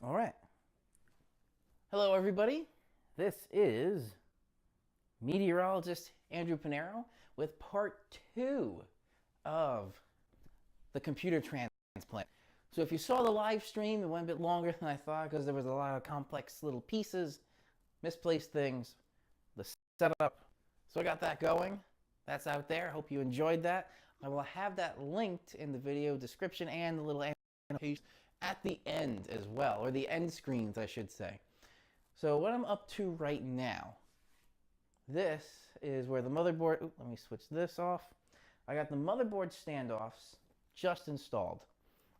All right. Hello, everybody. This is meteorologist Andrew Pinero with part 2 of the computer transplant. So if you saw the live stream, it went a bit longer than I thought because there was a lot of complex little pieces, misplaced things, the setup. So I got that going. That's out there. Hope you enjoyed that. I will have that linked in the video description and the little annotation at the end as well, or the end screens, I should say. So what I'm up to right now, this is where the motherboard, let me switch this off. I got the motherboard standoffs just installed.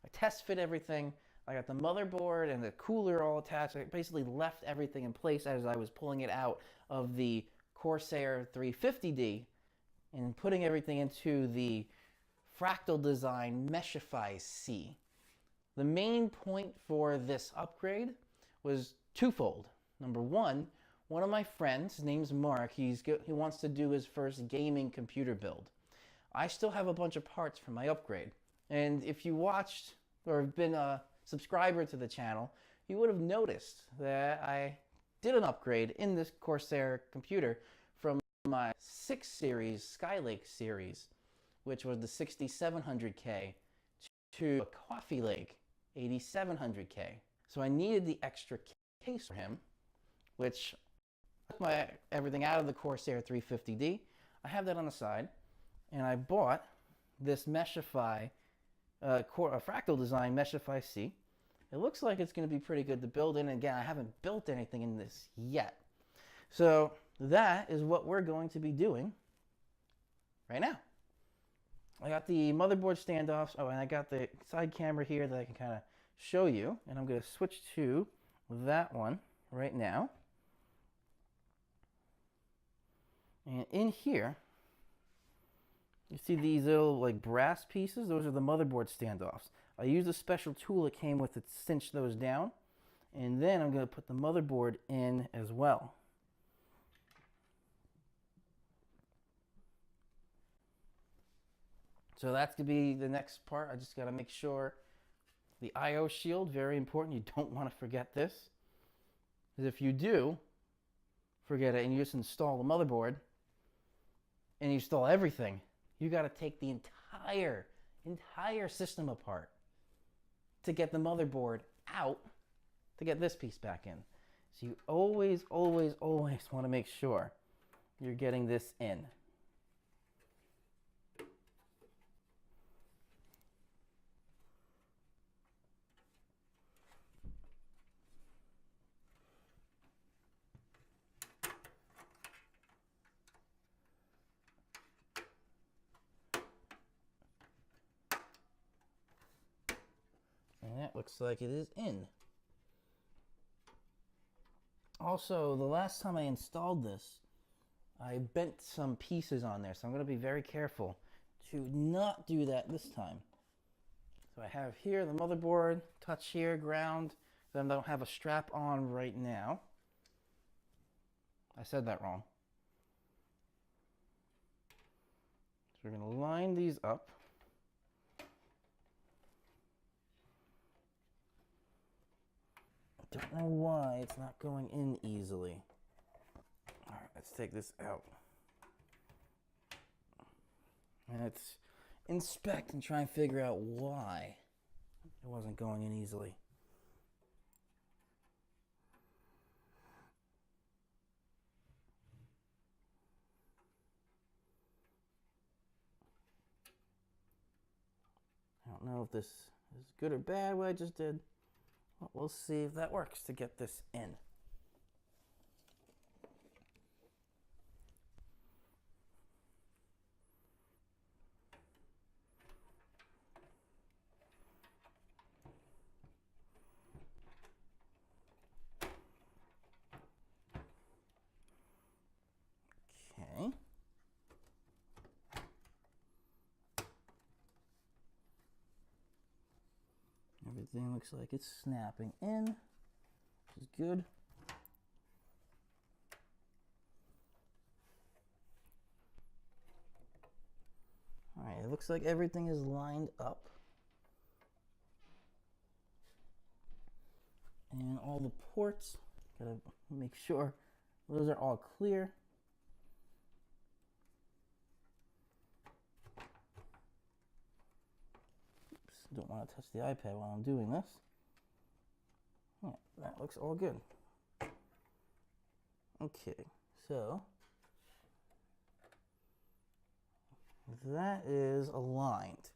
I test fit everything. I got the motherboard and the cooler all attached. I basically left everything in place as I was pulling it out of the Corsair 350D and putting everything into the Fractal Design Meshify C. The main point for this upgrade was twofold. Number one of my friends, his name's Mark, he wants to do his first gaming computer build. I still have a bunch of parts for my upgrade. And if you watched or have been a subscriber to the channel, you would have noticed that I did an upgrade in this Corsair computer from my 6 series, Skylake series, which was the 6700K, to a Coffee Lake 8700K. So I needed the extra case for him, which I took everything out of the Corsair 350D. I have that on the side, and I bought this Meshify, Fractal Design Meshify C. It looks like it's going to be pretty good to build in. Again, I haven't built anything in this yet. So that is what we're going to be doing right now. I got the motherboard standoffs. Oh, and I got the side camera here that I can kind of show you. And I'm going to switch to that one right now. And in here, you see these little like brass pieces? Those are the motherboard standoffs. I used a special tool that came with it to cinch those down. And then I'm going to put the motherboard in as well. So that's going to be the next part. I just got to make sure the I/O shield, very important. You don't want to forget this. Because if you do forget it and you just install the motherboard and you install everything, you got to take the entire system apart to get the motherboard out to get this piece back in. So you always want to make sure you're getting this in. And that looks like it is in. Also, the last time I installed this, I bent some pieces on there, so I'm going to be very careful to not do that this time. So I have here the motherboard, touch here, ground. Then I don't have a strap on right now. I said that wrong. So we're going to line these up. I don't know why it's not going in easily. All right, let's take this out. And let's inspect and try and figure out why it wasn't going in easily. I don't know if this is good or bad what I just did. Well, we'll see if that works to get this in. Okay. Everything looks like it's snapping in, which is good. All right, it looks like everything is lined up. the ports. Gotta make sure those are all clear. Oops, don't want to touch the iPad while I'm doing this. Yeah, that looks all good. Okay, so that is aligned,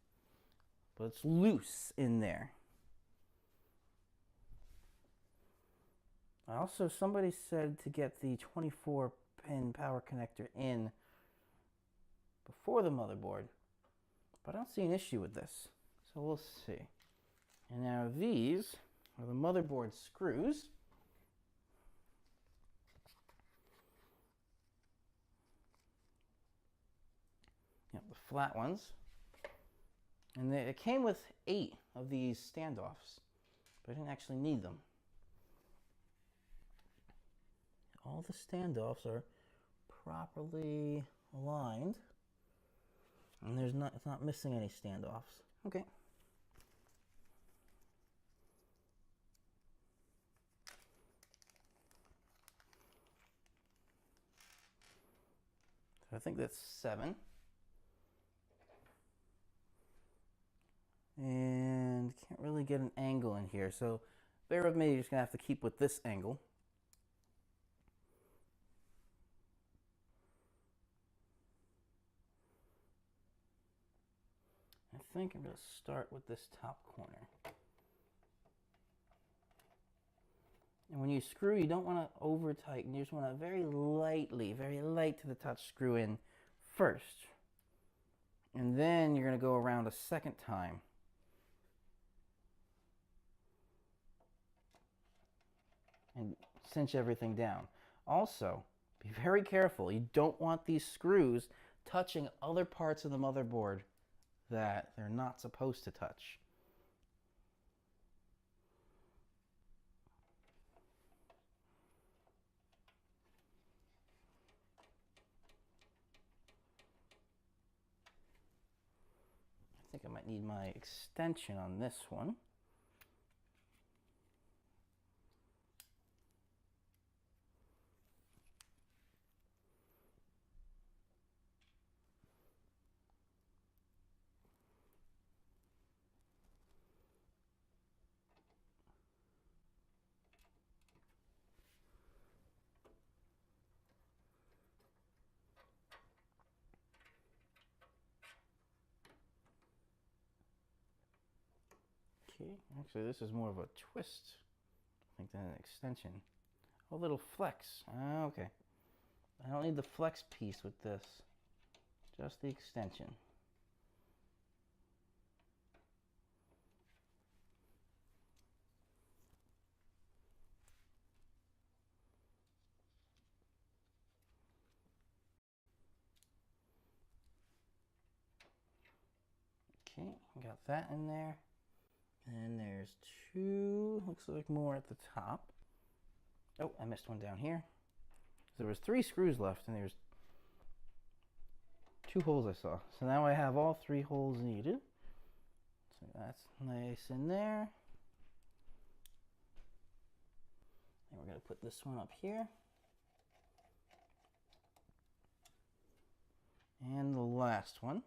but it's loose in there. Also, somebody said to get the 24-pin power connector in before the motherboard, but I don't see an issue with this, so we'll see. And now these are the motherboard screws. Yep, the flat ones. And it came with 8 of these standoffs, but I didn't actually need them. All the standoffs are properly aligned, and it's not missing any standoffs. Okay. So I think that's 7. And can't really get an angle in here, so bear with me, you're just gonna have to keep with this angle. I think I'm going to start with this top corner. And when you screw, you don't want to over tighten. You just want to very light to the touch, screw in first. And then you're going to go around a second time. And cinch everything down. Also, be very careful. You don't want these screws touching other parts of the motherboard that they're not supposed to touch. I think I might need my extension on this one. Okay, actually this is more of a twist, I think, than an extension. A little flex. Okay. I don't need the flex piece with this, just the extension. Okay, got that in there. And there's 2, looks like more at the top. Oh, I missed one down here. There was 3 screws left, and there's 2 holes I saw. So now I have all 3 holes needed. So that's nice in there. And we're going to put this one up here. And the last one.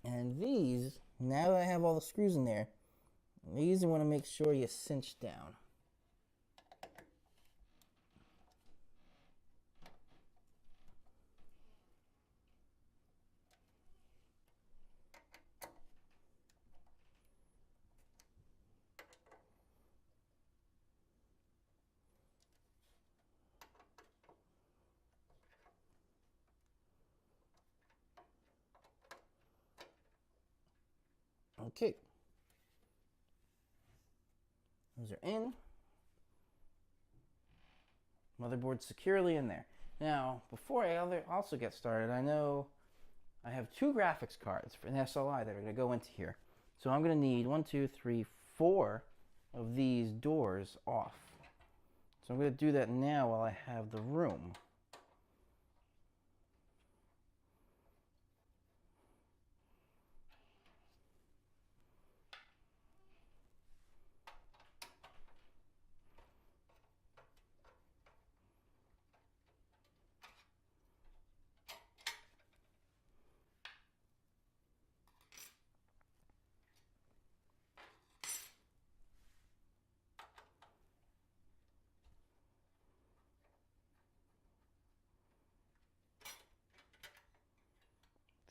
And these, now that I have all the screws in there, these you want to make sure you cinch down. Okay. Those are in. Motherboard securely in there. Now, before I also get started, I know I have 2 graphics cards for an SLI that are going to go into here. So I'm going to need 1, 2, 3, 4 of these doors off. So I'm going to do that now while I have the room.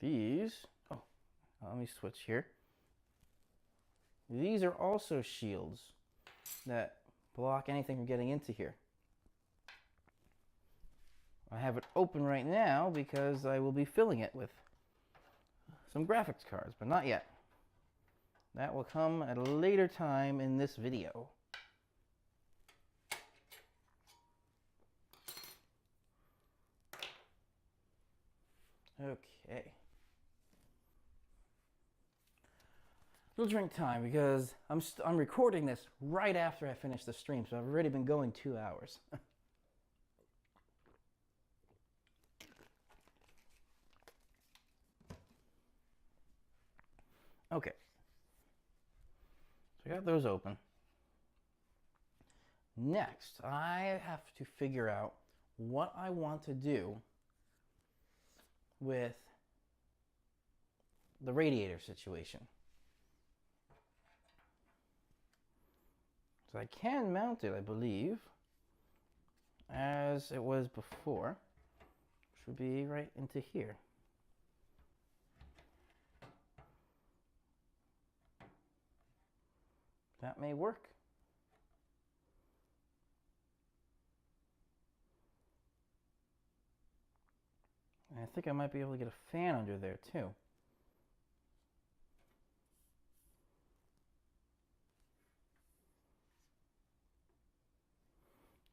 these, oh, let me switch here. These are also shields that block anything from getting into here. I have it open right now because I will be filling it with some graphics cards, but not yet. That will come at a later time in this video. Okay. Little drink time because I'm recording this right after I finish the stream, so I've already been going 2 hours. Okay. So I got those open. Next, I have to figure out what I want to do with the radiator situation. So I can mount it, I believe, as it was before, which would be right into here. That may work. And I think I might be able to get a fan under there too.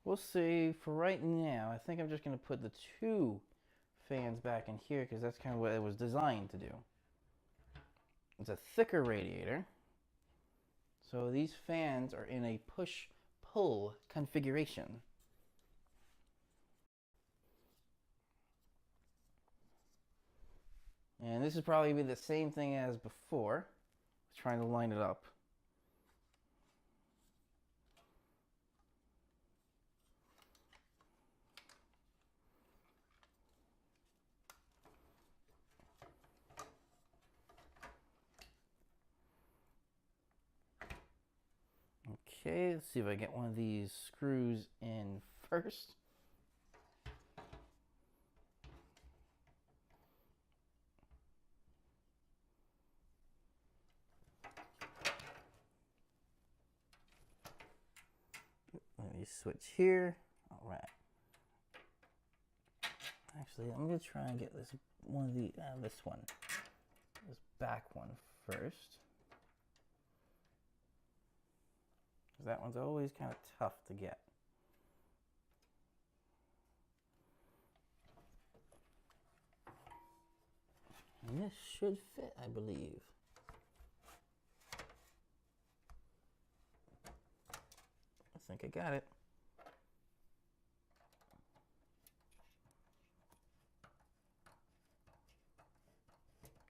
We'll see. For right now, I think I'm just going to put the 2 fans back in here because that's kind of what it was designed to do. It's a thicker radiator, so these fans are in a push-pull configuration. And this is probably be the same thing as before. Trying to line it up. Okay, let's see if I get one of these screws in first. Let me switch here. All right. Actually, I'm gonna try and get this one of the this back one first. That one's always kind of tough to get. And this should fit, I believe. I think I got it.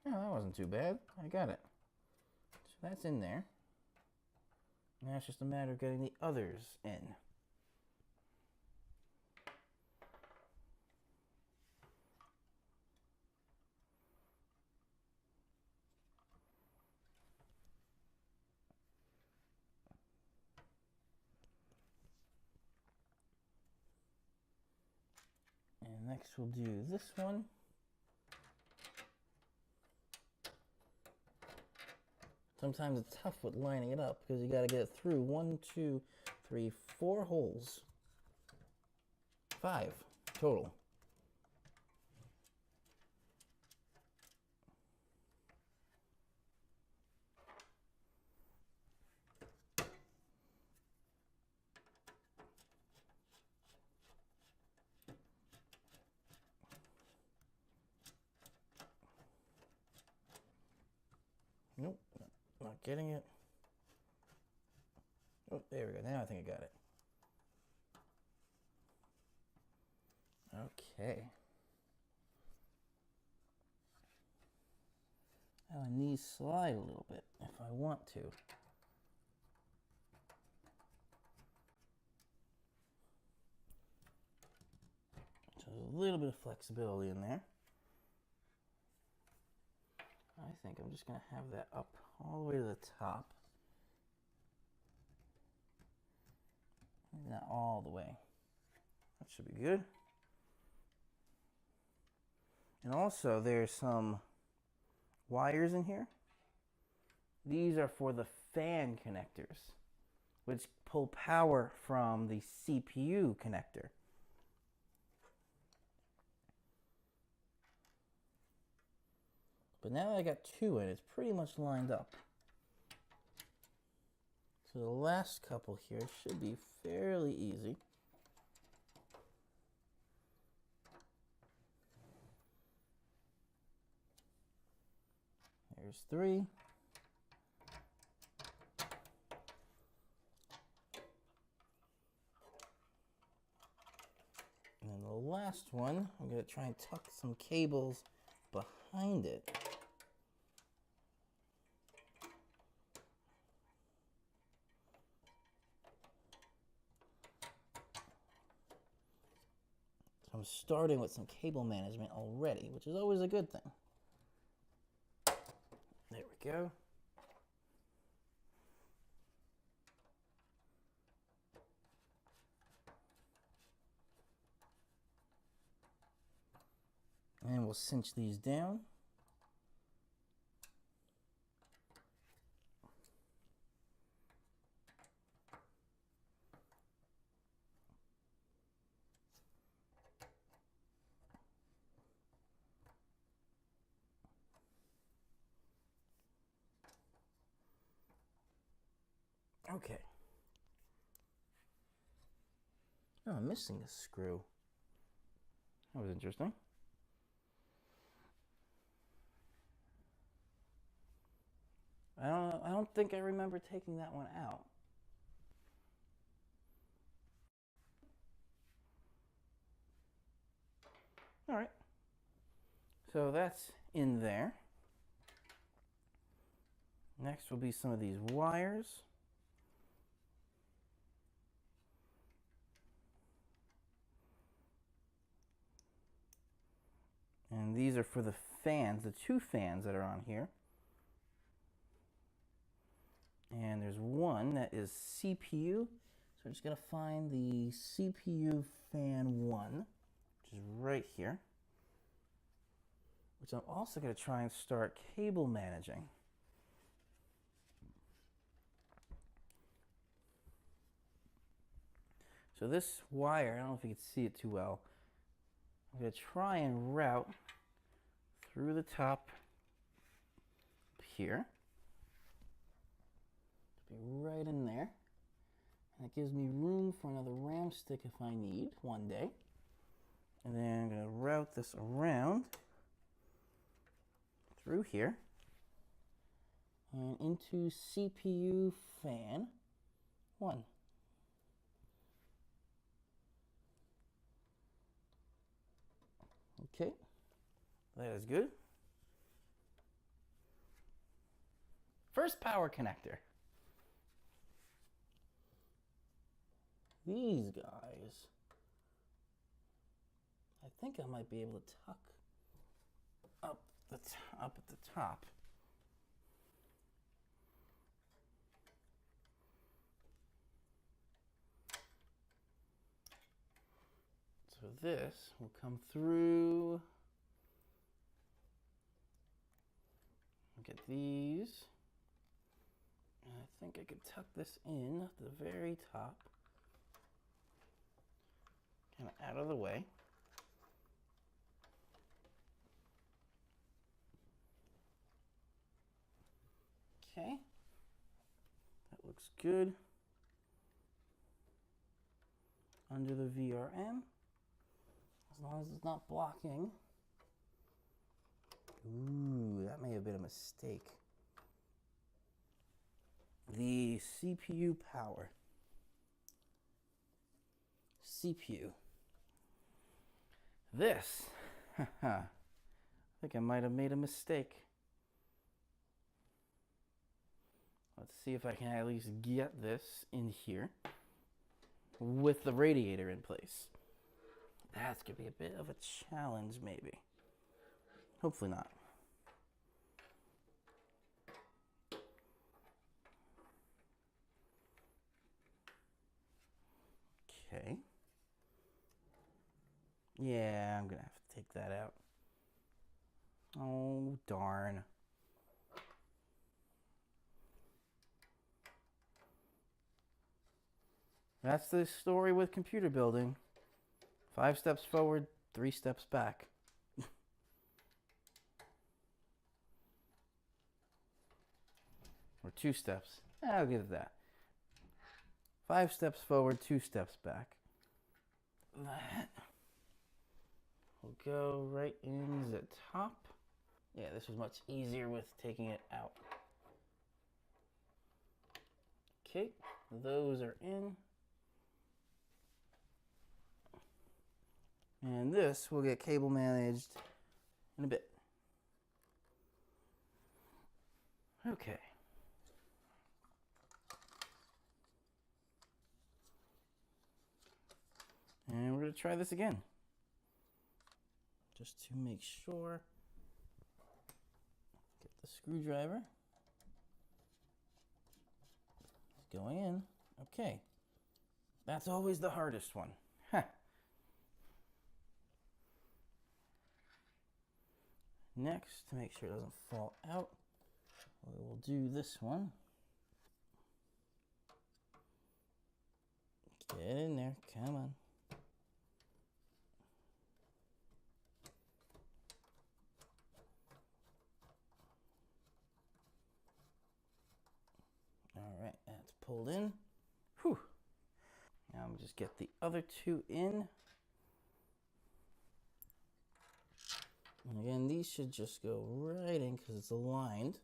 Oh, that wasn't too bad. I got it. So that's in there. Now it's just a matter of getting the others in. And next we'll do this one. Sometimes it's tough with lining it up because you got to get it through 1, 2, 3, 4 holes. 5 total. Nope, not getting it. Oh, there we go. Now I think I got it. Okay. Now my knees slide a little bit if I want to. So there's a little bit of flexibility in there. I think I'm just going to have that up all the way to the top. Not all the way. That should be good. And also there's some wires in here. These are for the fan connectors, which pull power from the CPU connector. But now I got two and it's pretty much lined up. So the last couple here should be fairly easy. There's three. And then the last one, I'm going to try and tuck some cables behind it. So I'm starting with some cable management already, which is always a good thing. There we go. And we'll cinch these down. Okay. Oh, I'm missing a screw. That was interesting. I don't think I remember taking that one out. All right. So that's in there. Next will be some of these wires. And these are for the fans, the two fans that are on here. And there's one that is CPU. So we're just going to find the CPU fan 1, which is right here. Which I'm also going to try and start cable managing. So this wire, I don't know if you can see it too well, I'm going to try and route through the top here. Be right in there. And it gives me room for another ram stick if I need one day. And then I'm going to route this around through here and into CPU fan 1. Okay, that is good. First power connector. These guys, I think I might be able to tuck up at the top. So this will come through. Get these. And I think I could tuck this in at the very top. Kind of out of the way. Okay. That looks good. Under the VRM. As long as it's not blocking. Ooh, that may have been a mistake. The CPU power. CPU. This. I think I might have made a mistake. Let's see if I can at least get this in here with the radiator in place. That's going to be a bit of a challenge, maybe. Hopefully not. Okay. Yeah, I'm going to have to take that out. Oh, darn. That's the story with computer building. 5 steps forward, 3 steps back. Or 2 steps. I'll give it that. 5 steps forward, 2 steps back. That will go right in the top. Yeah, this was much easier with taking it out. Okay, those are in. And this will get cable managed in a bit. Okay. And we're going to try this again. Just to make sure. Get the screwdriver. It's going in. Okay. That's always the hardest one. Next, to make sure it doesn't fall out, we will do this one. Get in there, come on. All right, that's pulled in. Whew. Now I'm just get the other 2 in. And again, these should just go right in because it's aligned.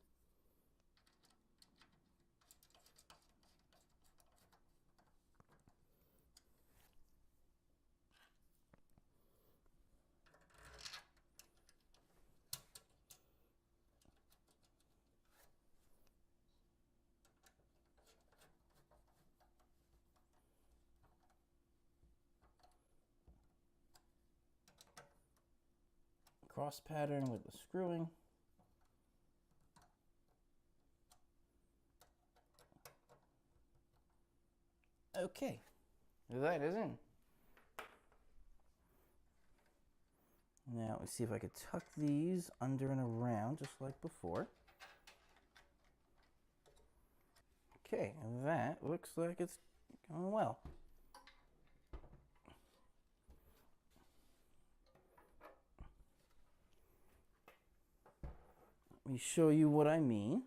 Cross pattern with the screwing. Okay, that is in. Now let's see if I could tuck these under and around just like before. Okay, that looks like it's going well. Let me show you what I mean.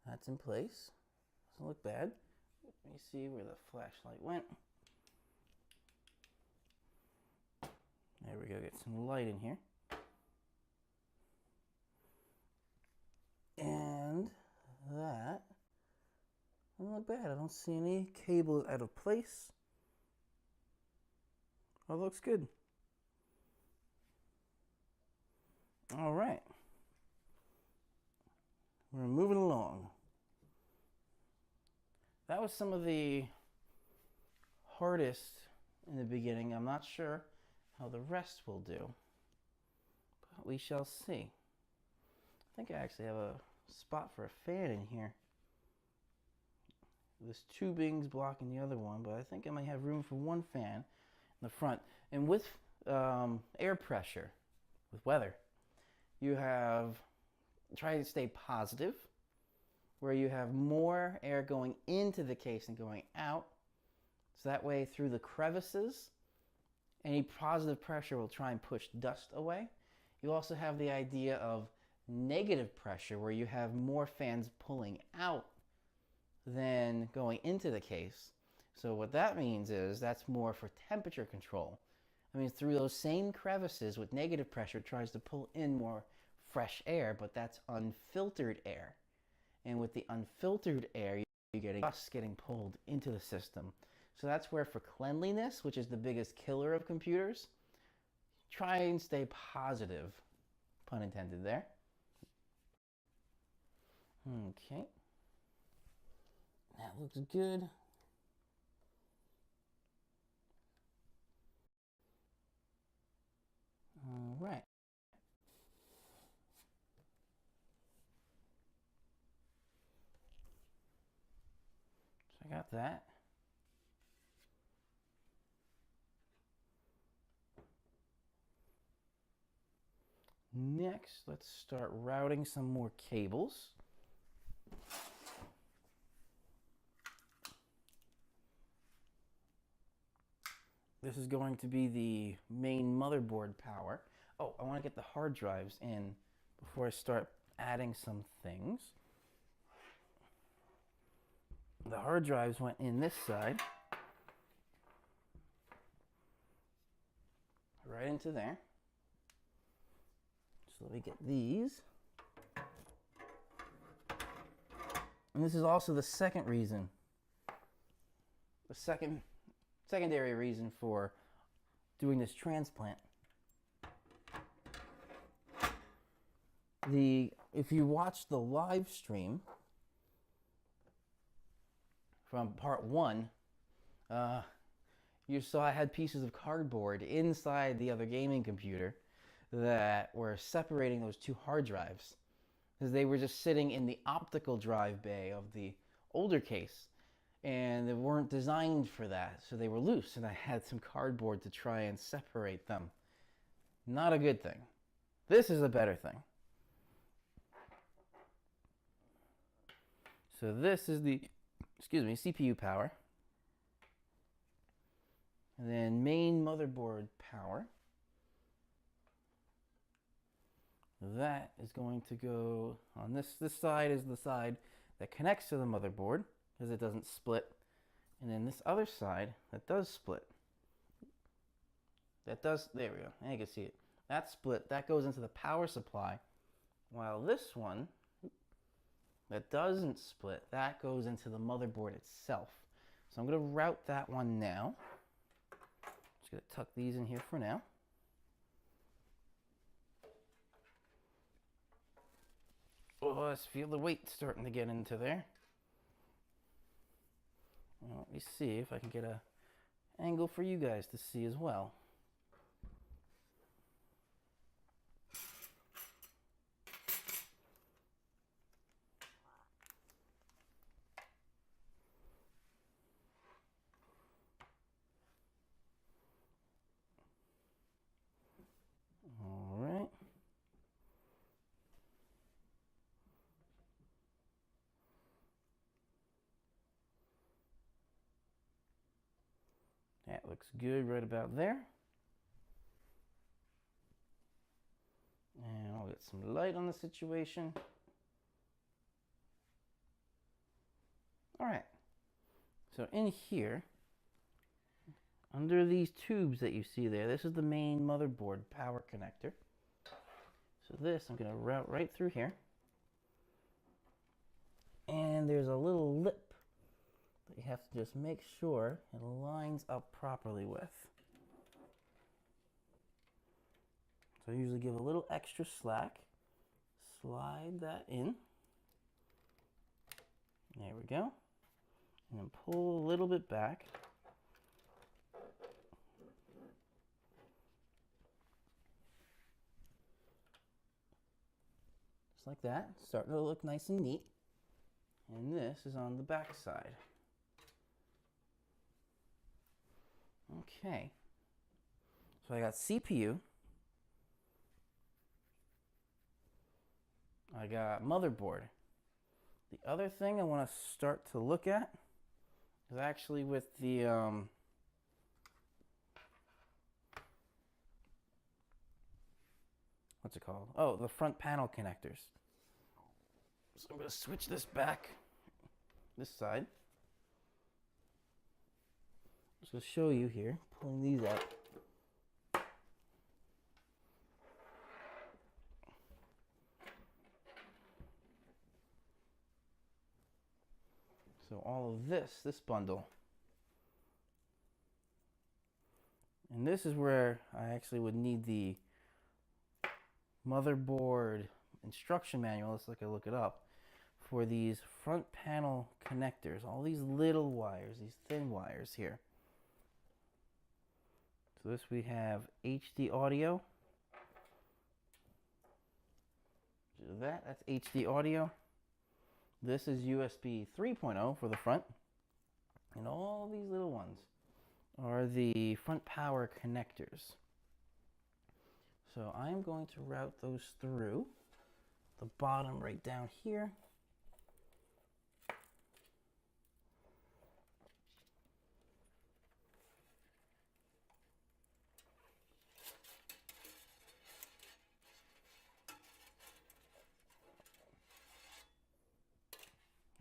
That's in place. Doesn't look bad. Let me see where the flashlight went. There we go, get some light in here. And that doesn't look bad. I don't see any cables out of place. All looks good. All right. We're moving along. That was some of the hardest in the beginning. I'm not sure how the rest will do, but we shall see. I think I actually have a spot for a fan in here. This tubing's blocking the other one, but I think I might have room for one fan in the front. And with air pressure, with weather, you have, try to stay positive, where you have more air going into the case than going out. So that way, through the crevices, any positive pressure will try and push dust away. You also have the idea of negative pressure, where you have more fans pulling out than going into the case. So what that means is that's more for temperature control. I mean, through those same crevices with negative pressure, it tries to pull in more fresh air, but that's unfiltered air. And with the unfiltered air, you're getting dust getting pulled into the system. So that's where, for cleanliness, which is the biggest killer of computers, try and stay positive. Pun intended there. Okay. That looks good. All right. So I got that. Next, let's start routing some more cables. This is going to be the main motherboard power. Oh, I want to get the hard drives in before I start adding some things. The hard drives went in this side, right into there. So let me get these. And this is also the second reason, the secondary reason for doing this transplant. If you watch the live stream from part 1, you saw I had pieces of cardboard inside the other gaming computer that were separating those two hard drives, because they were just sitting in the optical drive bay of the older case, and they weren't designed for that, so they were loose, and I had some cardboard to try and separate them. Not a good thing. This is a better thing. So this is the, CPU power. And then main motherboard power. That is going to go on this side is the side that connects to the motherboard, because it doesn't split. And then this other side that does split. There we go. Now you can see it. That split, that goes into the power supply, while this one that doesn't split, that goes into the motherboard itself. So I'm going to route that one now. Just going to tuck these in here for now. Oh, I feel the weight starting to get into there. Well, let me see if I can get a angle for you guys to see as well. All right. That looks good right about there. And I'll get some light on the situation. All right. So in here, under these tubes that you see there, this is the main motherboard power connector. So this I'm going to route right through here. And there's a little lip that you have to just make sure it lines up properly with. So I usually give a little extra slack. Slide that in. There we go. And then pull a little bit back. Just like that. Starting to look nice and neat. And this is on the back side. Okay. So I got CPU. I got motherboard. The other thing I want to start to look at is actually with the what's it called? Oh, the front panel connectors. So I'm going to switch this back, this side. Just going to show you here, pulling these out. So all of this bundle. And this is where I actually would need the motherboard instruction manual. Let's look it up. For these front panel connectors, all these little wires, these thin wires here. So this we have HD audio. That's HD audio. This is USB 3.0 for the front. And all these little ones are the front power connectors. So I'm going to route those through the bottom right down here.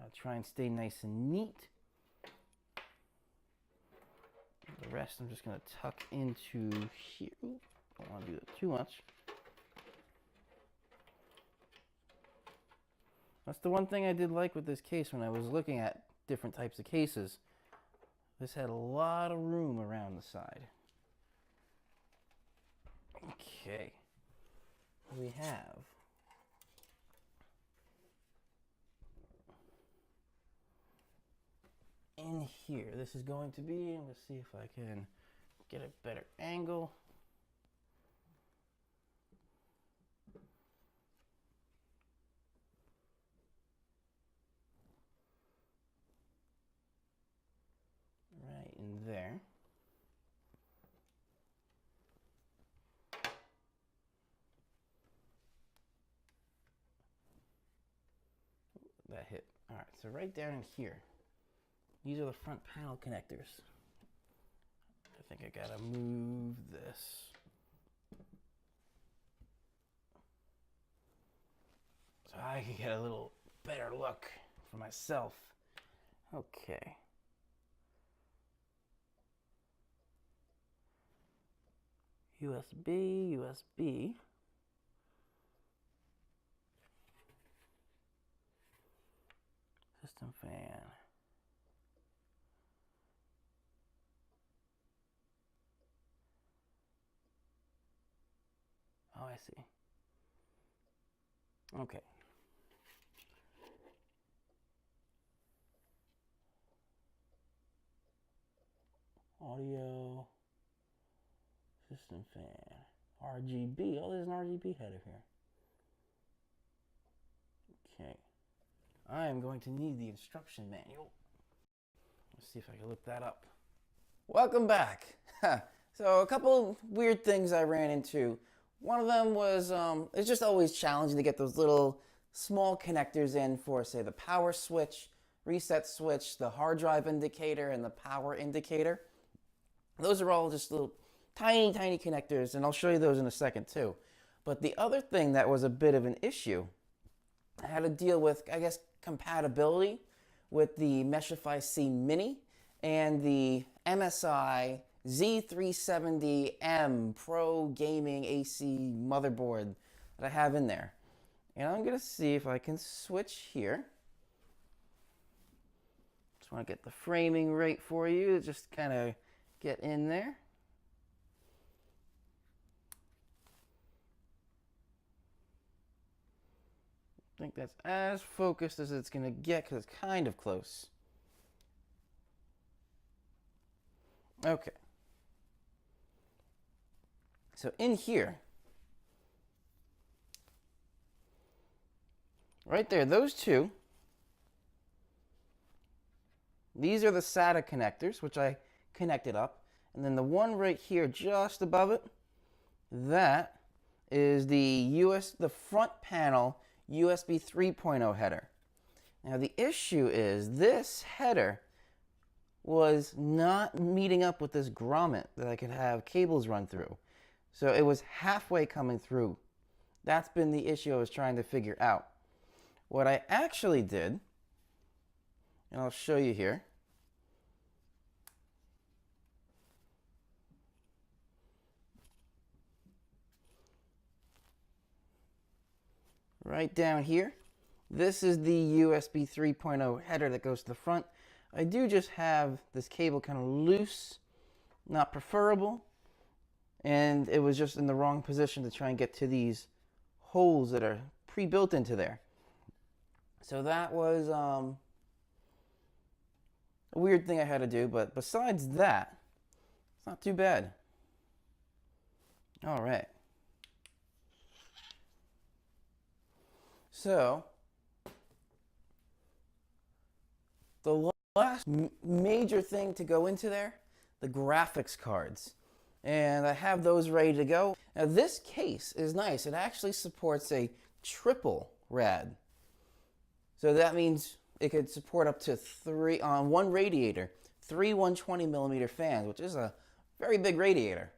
I'll try and stay nice and neat. The rest I'm just going to tuck into here. Don't want to do that too much. That's the one thing I did like with this case when I was looking at different types of cases. This had a lot of room around the side. Okay. We have in here, this is going to be, let's see if I can get a better angle. Right in there. That hit. All right, so right down in here, these are the front panel connectors. I think I gotta move this. So I can get a little better look for myself. Okay. USB, USB. System fan. Oh, I see. Okay. Audio, system fan, RGB. Oh, there's an RGB header here. Okay. I am going to need the instruction manual. Let's see if I can look that up. Welcome back. So a couple weird things I ran into. One of them was, it's just always challenging to get those little small connectors in for, say, the power switch, reset switch, the hard drive indicator, and the power indicator. Those are all just little tiny, tiny connectors, and I'll show you those in a second too. But the other thing that was a bit of an issue, I had to deal with, I guess, compatibility with the Meshify C Mini and the MSI Z370M Pro Gaming AC motherboard that I have in there. And I'm going to see if I can switch here. Just want to get the framing right for you, just kind of get in there. I think that's as focused as it's going to get because it's kind of close. Okay. So in here, right there, those two, these are the SATA connectors, which I connected up. And then the one right here just above it, that is the front panel USB 3.0 header. Now the issue is this header was not meeting up with this grommet that I could have cables run through. So it was halfway coming through. That's been the issue I was trying to figure out. What I actually did, and I'll show you here. Right down here, this is the USB 3.0 header that goes to the front. I do just have this cable kind of loose, not preferable, and it was just in the wrong position to try and get to these holes that are pre-built into there. So that was a weird thing I had to do, but besides that, it's not too bad. All right. So, the last major thing to go into there, the graphics cards. And I have those ready to go. Now this case is nice. It actually supports a triple rad. So that means it could support up to three on one radiator, three 120 millimeter fans, which is a very big radiator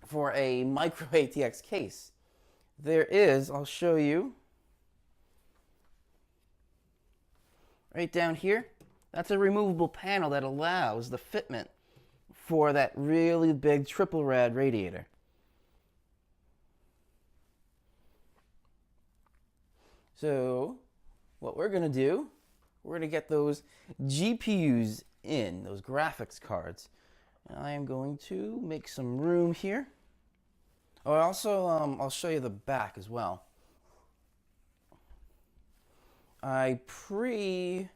for a micro ATX case. There is, I'll show you, right down here, that's a removable panel that allows the fitment for that really big triple rad radiator. So what we're going to do, we're going to get those GPUs in, those graphics cards. And I am going to make some room here. Oh, also, I'll show you the back as well. I pre-wired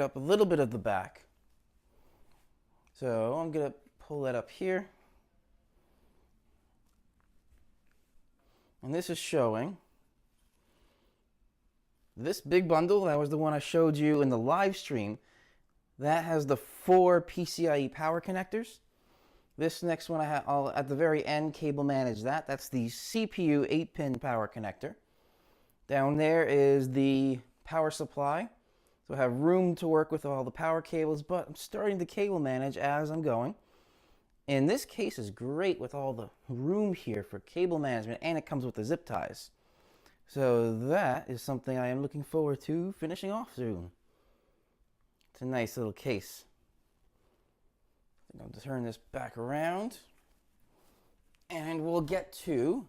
up a little bit of the back. So I'm going to pull that up here. And this is showing this big bundle. That was the one I showed you in the live stream. That has the 4 PCIe power connectors. This next one I'll at the very end cable manage that. That's the CPU 8-pin power connector. Down there is the power supply. So I have room to work with all the power cables, but I'm starting to cable manage as I'm going. And this case is great with all the room here for cable management, and it comes with the zip ties. So that is something I am looking forward to finishing off soon. It's a nice little case. I'm going to turn this back around, and we'll get to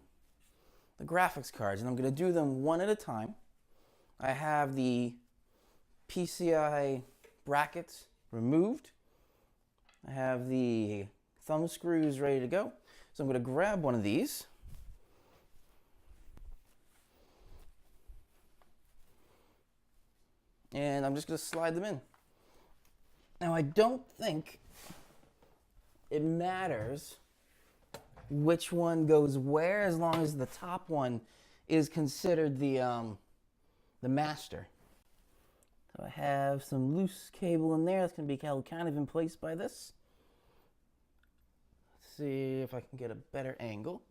the graphics cards, and I'm going to do them one at a time. I have the PCI brackets removed. I have the thumb screws ready to go. So I'm going to grab one of these. And I'm just going to slide them in. Now I don't think it matters which one goes where, as long as the top one is considered the master. So I have some loose cable in there that's going to be held kind of in place by this. Let's see if I can get a better angle.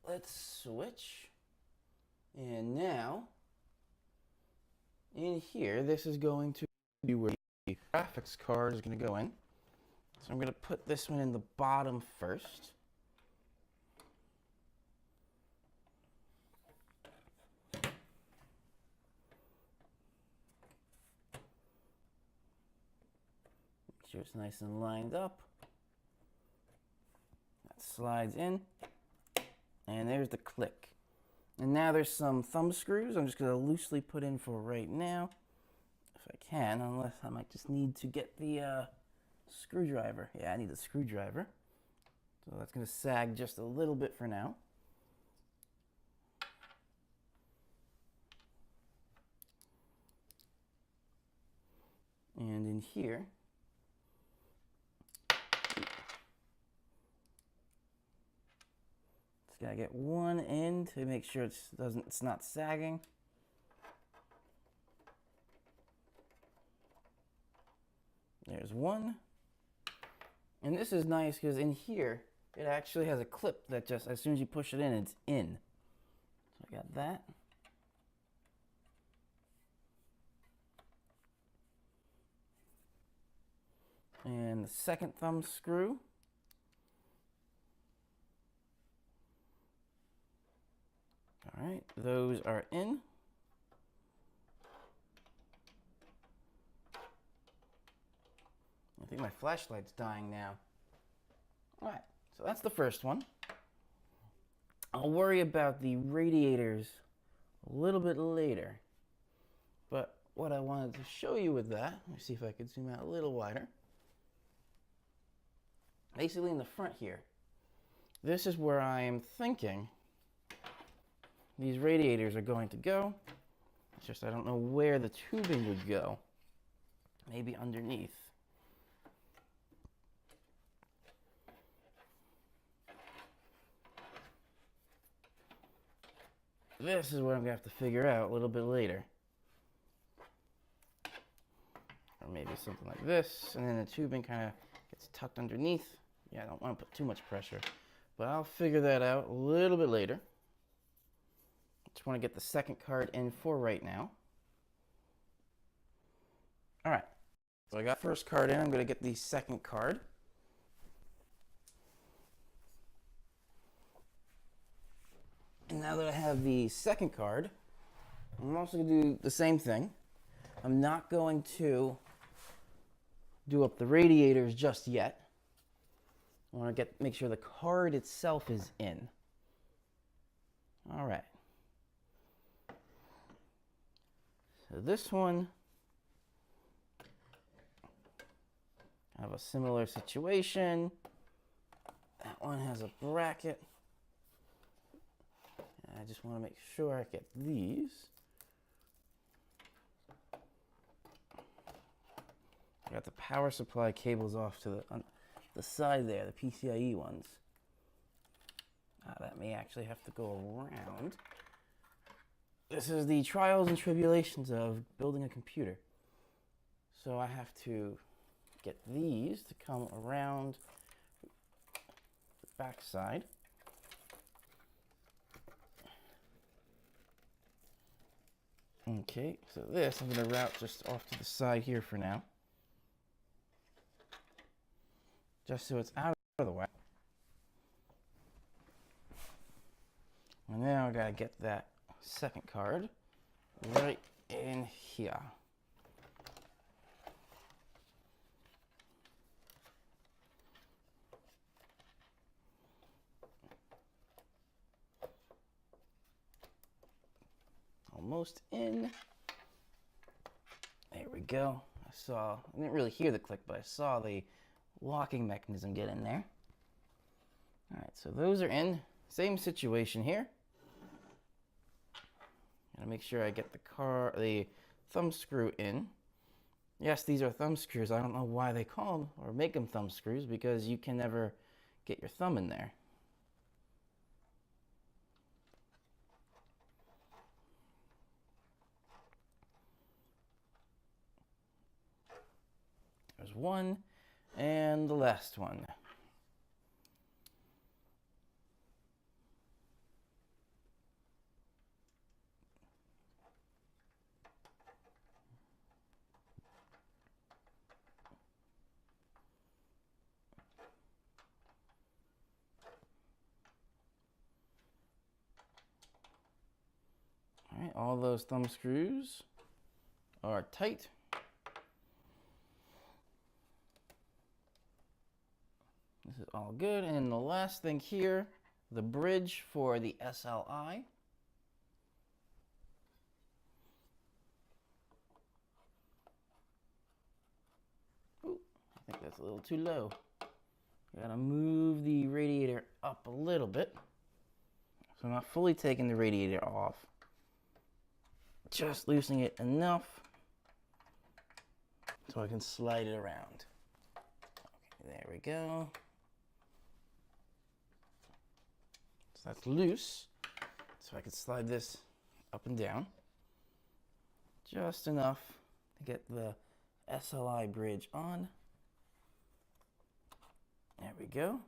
Let's switch. And now, in here, this is going to be where the graphics card is going to go in. So I'm going to put this one in the bottom first. Make sure it's nice and lined up. That slides in. And there's the click. And now there's some thumb screws I'm just going to loosely put in for right now. If I can, unless I might just need to get the screwdriver. Yeah, I need the screwdriver. So that's going to sag just a little bit for now. And in here, just gotta get one in to make sure it's not sagging. There's one. And this is nice because in here, it actually has a clip that just, as soon as you push it in, it's in. So I got that. And the second thumb screw. All right, those are in. I think my flashlight's dying now. All right, so that's the first one. I'll worry about the radiators a little bit later. But what I wanted to show you with that, let me see if I could zoom out a little wider. Basically in the front here, this is where I am thinking these radiators are going to go. It's just I don't know where the tubing would go. Maybe underneath. This is what I'm going to have to figure out a little bit later. Or maybe something like this, and then the tubing kind of It's tucked underneath. Yeah, I don't want to put too much pressure, but I'll figure that out a little bit later. Just want to get the second card in for right now. All right, so I got first card in. I'm going to get the second card. And now that I have the second card, I'm also going to do the same thing. I'm not going to do up the radiators just yet. I want to make sure the card itself is in. All right. So this one, I have a similar situation. That one has a bracket. And I just want to make sure I get these. I got the power supply cables off to the side there, the PCIe ones. That may actually have to go around. This is the trials and tribulations of building a computer. So I have to get these to come around the back side. Okay, so this I'm going to route just off to the side here for now. Just so it's out of the way. And now I gotta get that second card right in here. Almost in. There we go. I didn't really hear the click, but I saw the locking mechanism get in there. All right, so those are in. Same situation here. Gotta make sure I get the thumb screw in. Yes, these are thumb screws. I don't know why they call them or make them thumb screws, because you can never get your thumb in there. There's one, and the last one. All right, all those thumb screws are tight. This is all good. And the last thing here, the bridge for the SLI. Ooh, I think that's a little too low. Gotta move the radiator up a little bit. So I'm not fully taking the radiator off. Just loosening it enough so I can slide it around. Okay, there we go. So that's loose. So I can slide this up and down. Just enough to get the SLI bridge on. There we go.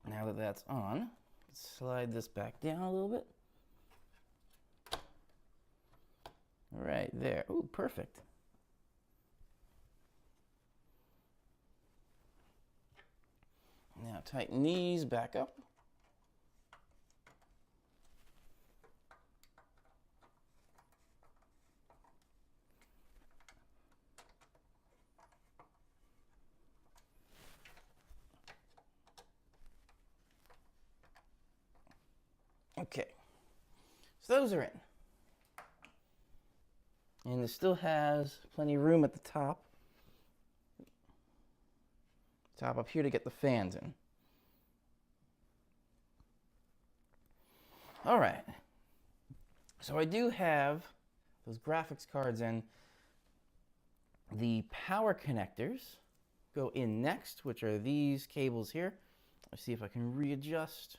Now that that's on, slide this back down a little bit. Right there. Ooh, perfect. Now tighten these back up. Okay, so those are in. And it still has plenty of room at the top. Top up here to get the fans in. All right. So I do have those graphics cards in. The power connectors go in next, which are these cables here. Let's see if I can readjust.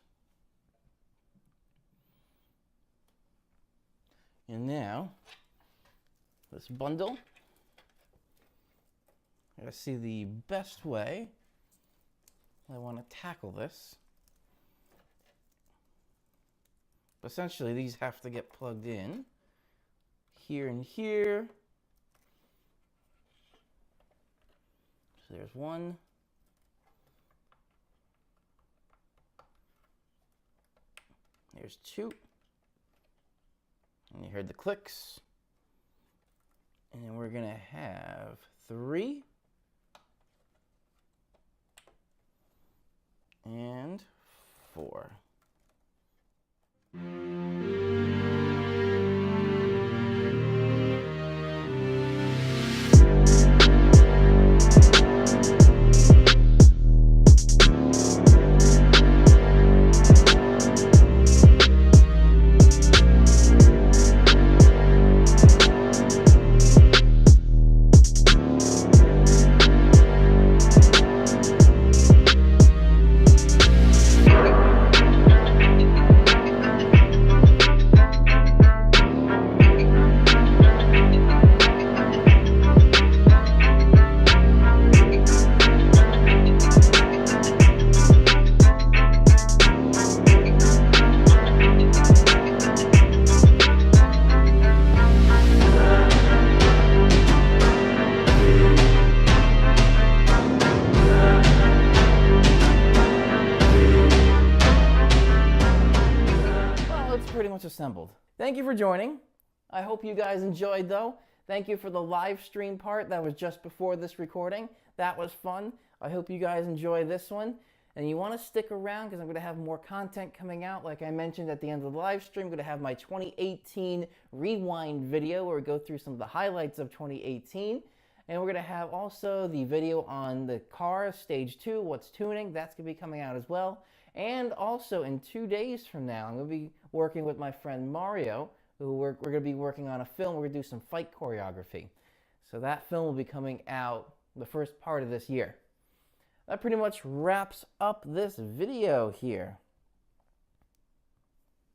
And now, this bundle I gotta see the best way I want to tackle this. But essentially, these have to get plugged in here and here. So there's one. There's two. And you heard the clicks. And then we're gonna have three. And four. Pretty much assembled. Thank you for joining. I hope you guys enjoyed though. Thank you for the live stream part that was just before this recording. That was fun. I hope you guys enjoy this one. And you want to stick around because I'm going to have more content coming out. Like I mentioned at the end of the live stream, I'm going to have my 2018 rewind video where we go through some of the highlights of 2018. And we're going to have also the video on the car, stage 2, what's tuning. That's going to be coming out as well. And also in 2 days from now, I'm going to be working with my friend Mario, who we're going to be working on a film. We're going to do some fight choreography. So that film will be coming out the first part of this year. That pretty much wraps up this video here.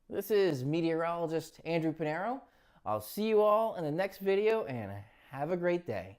This is meteorologist Andrew Pinero. I'll see you all in the next video and have a great day.